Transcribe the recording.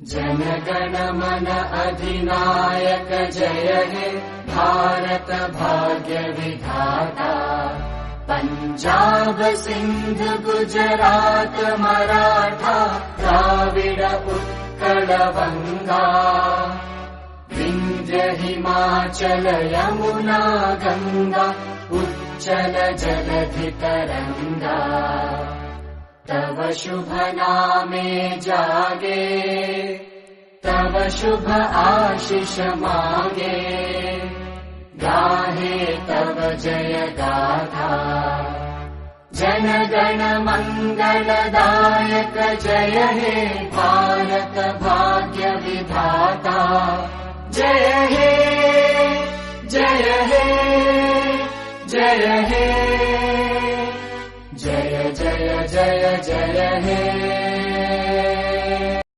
जनगण मन अधिनायक जय हे भारत भाग्य विधाता। पंजाब सिंध गुजरात मराठा द्राविड उत्कल बंगा। विंध्य हिमाचल यमुना गंगा उच्चल जलधि तरंगा। तव शुभ नामे जागे तव शुभ आशीष मागे। गाहे तव जय गाथा जनगण मंगलदायक जय हे भारत भाग्य विधाता। जय हे जय हे जय हे जय जय जय जय हे।